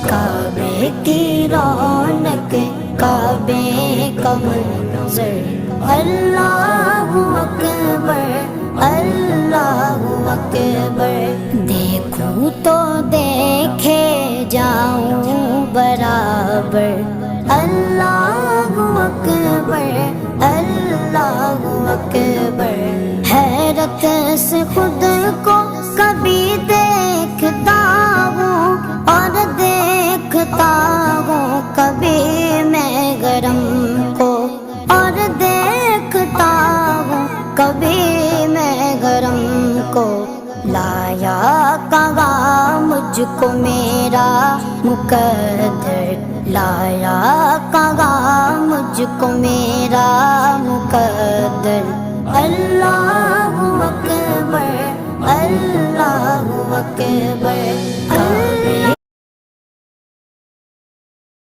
کعبے کی رونق کعبے کا منظر اللہ اکبر اللہ اکبر دیکھوں تو دیکھے جاؤں برابر اللہ اکبر اللہ اکبر حیرت سے خود کو کبھی دیکھتا ہوں اور دیکھتا ہوں کبھی میں گرم کو اور دیکھتا ہوں کبھی میں گرم کو لایا کہاں مجھ کو میرا مقدر لایا کہاں مجھ کو میرا مقدر اللہ اکبر اللہ اکبر کعبے